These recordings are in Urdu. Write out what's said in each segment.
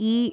e,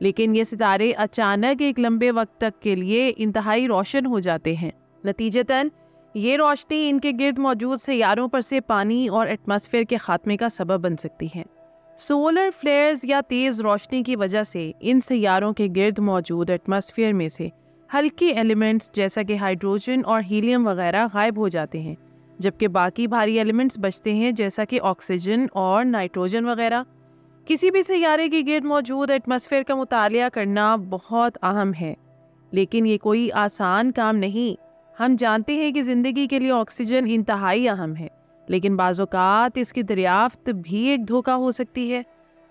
لیکن یہ ستارے اچانک ایک لمبے وقت تک کے لیے انتہائی روشن ہو جاتے ہیں۔ نتیجتاً یہ روشنی ان کے گرد موجود سیاروں پر سے پانی اور ایٹماسفیئر کے خاتمے کا سبب بن سکتی ہے۔ سولر فلیئرز یا تیز روشنی کی وجہ سے ان سیاروں کے گرد موجود ایٹماسفیئر میں سے ہلکے ایلیمنٹس جیسا کہ ہائیڈروجن اور ہیلیم وغیرہ غائب ہو جاتے ہیں، جبکہ باقی بھاری ایلیمنٹس بچتے ہیں جیسا کہ آکسیجن اور نائٹروجن وغیرہ۔ کسی بھی سیارے کے گرد موجود ایٹماسفیئر کا مطالعہ کرنا بہت اہم ہے، لیکن یہ کوئی آسان کام نہیں۔ ہم جانتے ہیں کہ زندگی کے لیے آکسیجن انتہائی اہم ہے، لیکن بعض اوقات اس کی دریافت بھی ایک دھوکہ ہو سکتی ہے۔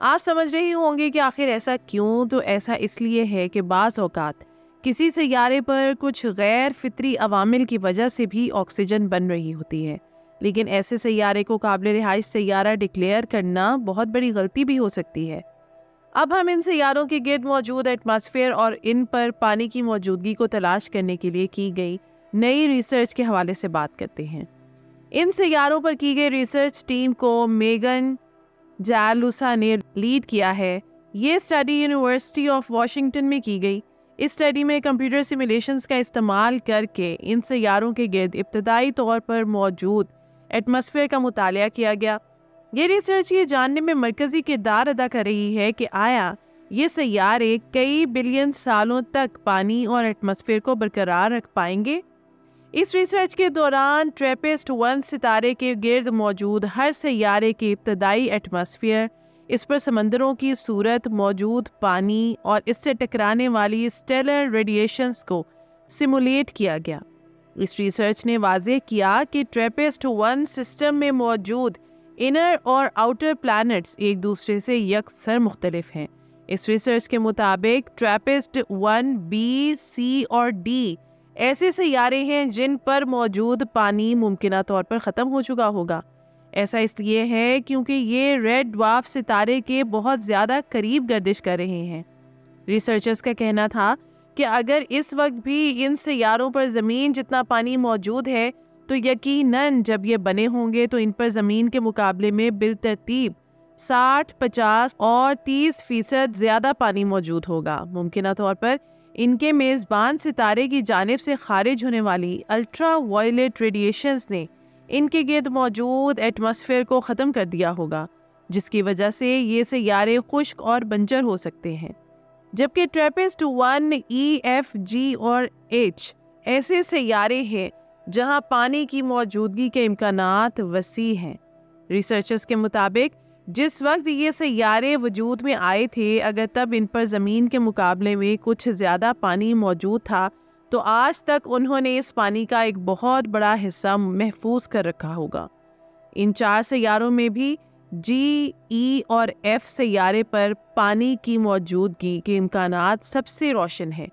آپ سمجھ رہے ہوں گے کہ آخر ایسا کیوں؟ تو ایسا اس لیے ہے کہ بعض اوقات کسی سیارے پر کچھ غیر فطری عوامل کی وجہ سے بھی آکسیجن بن رہی ہوتی ہے، لیکن ایسے سیارے کو قابل رہائش سیارہ ڈکلیئر کرنا بہت بڑی غلطی بھی ہو سکتی ہے۔ اب ہم ان سیاروں کے گرد موجود ایٹماسفیئر اور ان پر پانی کی موجودگی کو تلاش کرنے کے لیے کی گئی نئی ریسرچ کے حوالے سے بات کرتے ہیں۔ ان سیاروں پر کی گئی ریسرچ ٹیم کو میگن جالوسا نے لیڈ کیا ہے۔ یہ اسٹڈی یونیورسٹی آف واشنگٹن میں کی گئی۔ اس اسٹڈی میں کمپیوٹر سیمولیشنز کا استعمال کر کے ان سیاروں کے گرد ابتدائی طور پر موجود ایٹماسفیئر کا مطالعہ کیا گیا۔ یہ ریسرچ یہ جاننے میں مرکزی کردار ادا کر رہی ہے کہ آیا یہ سیارے کئی بلین سالوں تک پانی اور ایٹماسفیئر کو برقرار رکھ پائیں گے۔ اس ریسرچ کے دوران ٹریپسٹ-1 ستارے کے گرد موجود ہر سیارے کے ابتدائی ایٹماسفیئر، اس پر سمندروں کی صورت موجود پانی اور اس سے ٹکرانے والی اسٹیلر ریڈیشنز کو سیمولیٹ کیا گیا۔ اس ریسرچ نے واضح کیا کہ ٹریپسٹ-1 سسٹم میں موجود انر اور آؤٹر پلانٹس ایک دوسرے سے یکسر مختلف ہیں۔ اس ریسرچ کے مطابق ٹریپسٹ-1 بی، سی اور ڈی ایسے سیارے ہیں جن پر موجود پانی ممکنہ طور پر ختم ہو چکا ہوگا۔ ایسا اس لیے ہے کیونکہ یہ ریڈ ڈوارف ستارے کے بہت زیادہ قریب گردش کر رہے ہیں۔ ریسرچرز کا کہنا تھا کہ اگر اس وقت بھی ان سیاروں پر زمین جتنا پانی موجود ہے تو یقیناً جب یہ بنے ہوں گے تو ان پر زمین کے مقابلے میں بالترتیب 60، 50 اور 30% زیادہ پانی موجود ہوگا۔ ممکنہ طور پر ان کے میزبان ستارے کی جانب سے خارج ہونے والی الٹرا وائلیٹ ریڈیشنز نے ان کے گرد موجود ایٹماسفیئر کو ختم کر دیا ہوگا، جس کی وجہ سے یہ سیارے خشک اور بنجر ہو سکتے ہیں۔ جبکہ ٹریپسٹ-1 ای، ایف، جی اور ایچ ایسے سیارے ہیں جہاں پانی کی موجودگی کے امکانات وسیع ہیں۔ ریسرچرز کے مطابق جس وقت یہ سیارے وجود میں آئے تھے، اگر تب ان پر زمین کے مقابلے میں کچھ زیادہ پانی موجود تھا تو آج تک انہوں نے اس پانی کا ایک بہت بڑا حصہ محفوظ کر رکھا ہوگا۔ ان 4 سیاروں میں بھی جی، ای اور ایف سیارے پر پانی کی موجودگی کے امکانات سب سے روشن ہیں۔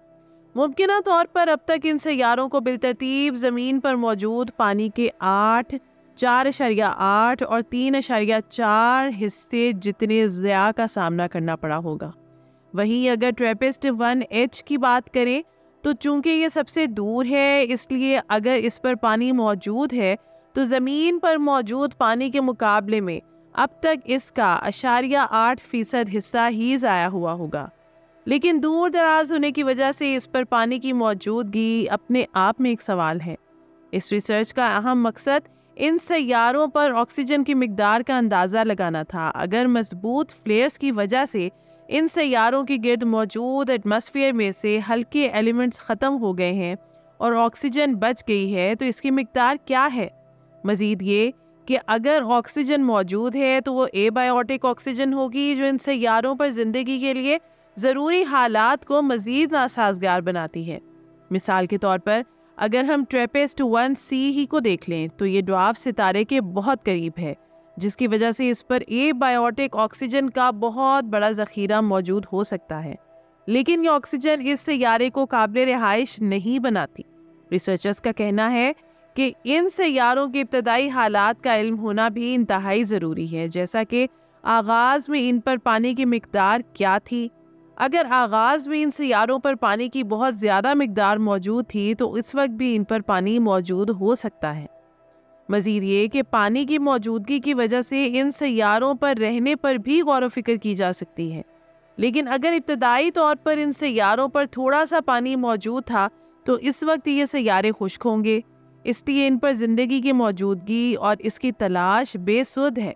ممکنہ طور پر اب تک ان سیاروں کو بالترتیب زمین پر موجود پانی کے 8، 4.8 اور 3.4 حصے جتنے ضیاع کا سامنا کرنا پڑا ہوگا۔ وہیں اگر ٹریپسٹ-1 ایچ کی بات کریں تو چونکہ یہ سب سے دور ہے، اس لیے اگر اس پر پانی موجود ہے تو زمین پر موجود پانی کے مقابلے میں اب تک اس کا 0.8% حصہ ہی ضائع ہوا ہوگا۔ لیکن دور دراز ہونے کی وجہ سے اس پر پانی کی موجودگی اپنے آپ میں ایک سوال ہے۔ اس ریسرچ کا اہم مقصد ان سیاروں پر آکسیجن کی مقدار کا اندازہ لگانا تھا۔ اگر مضبوط فلیئرز کی وجہ سے ان سیاروں کے گرد موجود ایٹماسفیئر میں سے ہلکے ایلیمنٹس ختم ہو گئے ہیں اور آکسیجن بچ گئی ہے تو اس کی مقدار کیا ہے؟ مزید یہ کہ اگر آکسیجن موجود ہے تو وہ اے بائیوٹک آکسیجن ہوگی جو ان سیاروں پر زندگی کے لیے ضروری حالات کو مزید ناسازگار بناتی ہے۔ مثال کے طور پر اگر ہم ٹریپسٹ-1 سی ہی کو دیکھ لیں تو یہ ڈوارف ستارے کے بہت قریب ہے، جس کی وجہ سے اس پر اے بائیوٹک آکسیجن کا بہت بڑا ذخیرہ موجود ہو سکتا ہے، لیکن یہ آکسیجن اس سیارے کو قابل رہائش نہیں بناتی۔ ریسرچرز کا کہنا ہے کہ ان سیاروں کے ابتدائی حالات کا علم ہونا بھی انتہائی ضروری ہے، جیسا کہ آغاز میں ان پر پانی کی مقدار کیا تھی۔ اگر آغاز میں ان سیاروں پر پانی کی بہت زیادہ مقدار موجود تھی تو اس وقت بھی ان پر پانی موجود ہو سکتا ہے۔ مزید یہ کہ پانی کی موجودگی کی وجہ سے ان سیاروں پر رہنے پر بھی غور و فکر کی جا سکتی ہے۔ لیکن اگر ابتدائی طور پر ان سیاروں پر تھوڑا سا پانی موجود تھا تو اس وقت یہ سیارے خشک ہوں گے، اس لیے ان پر زندگی کی موجودگی اور اس کی تلاش بے سود ہے۔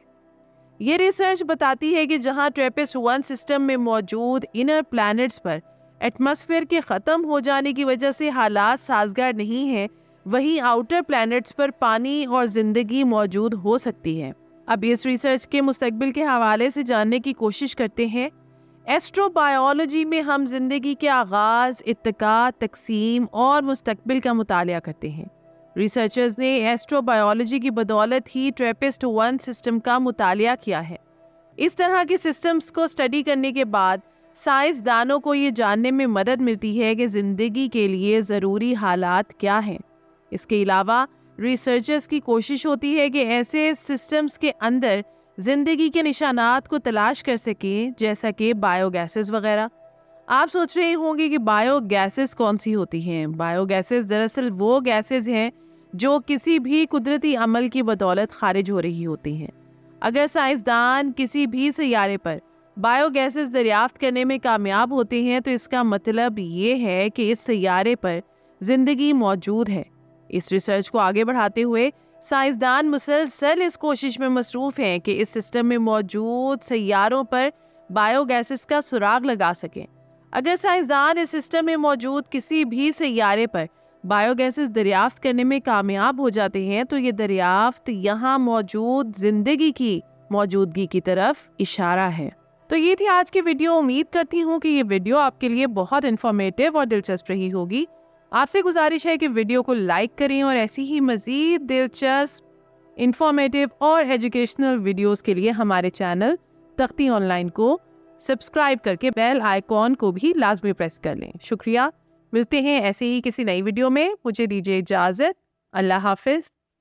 یہ ریسرچ بتاتی ہے کہ جہاں ٹریپسٹ-1 سسٹم میں موجود انر پلانٹس پر ایٹماسفیئر کے ختم ہو جانے کی وجہ سے حالات سازگار نہیں ہیں، وہیں آؤٹر پلانٹس پر پانی اور زندگی موجود ہو سکتی ہے۔ اب اس ریسرچ کے مستقبل کے حوالے سے جاننے کی کوشش کرتے ہیں۔ ایسٹرو بایولوجی میں ہم زندگی کے آغاز، ارتقاء، تقسیم اور مستقبل کا مطالعہ کرتے ہیں۔ ریسرچرز نے ایسٹرو بایولوجی کی بدولت ہی ٹریپسٹ-1 سسٹم کا مطالعہ کیا ہے۔ اس طرح کے سسٹمز کو اسٹڈی کرنے کے بعد سائنسدانوں کو یہ جاننے میں مدد ملتی ہے کہ زندگی کے لیے ضروری حالات کیا ہیں۔ اس کے علاوہ ریسرچرز کی کوشش ہوتی ہے کہ ایسے سسٹمز کے اندر زندگی کے نشانات کو تلاش کر سکیں، جیسا کہ بایو گیسز وغیرہ۔ آپ سوچ رہے ہوں گے کہ بایو گیسز کون سی ہوتی ہیں؟ بایو گیسز دراصل وہ گیسز ہیں جو کسی بھی قدرتی عمل کی بدولت خارج ہو رہی ہوتی ہیں۔ اگر سائنسدان کسی بھی سیارے پر بایو گیسز دریافت کرنے میں کامیاب ہوتے ہیں تو اس کا مطلب یہ ہے کہ اس سیارے پر زندگی موجود ہے۔ اس ریسرچ کو آگے بڑھاتے ہوئے سائنسدان مسلسل اس کوشش میں مصروف ہیں کہ اس سسٹم میں موجود سیاروں پر بایو گیسز کا سراغ لگا سکیں۔ اگر سائنسدان اس سسٹم میں موجود کسی بھی سیارے پر بایو گیسز دریافت کرنے میں کامیاب ہو جاتے ہیں تو یہ دریافت یہاں موجود زندگی کی موجودگی کی طرف اشارہ ہے۔ تو یہ تھی آج کی ویڈیو۔ امید کرتی ہوں کہ یہ ویڈیو آپ کے لیے بہت انفارمیٹیو اور دلچسپ رہی ہوگی۔ آپ سے گزارش ہے کہ ویڈیو کو لائک کریں اور ایسی ہی مزید دلچسپ، انفارمیٹیو اور ایجوکیشنل ویڈیوز کے لیے ہمارے چینل تختی آن لائن کو سبسکرائب کر کے بیل آئیکن کو بھی لازمی پریس کر لیں۔ شکریہ۔ ملتے ہیں ایسے ہی کسی نئی ویڈیو میں۔ مجھے دیجیے اجازت۔ اللہ حافظ۔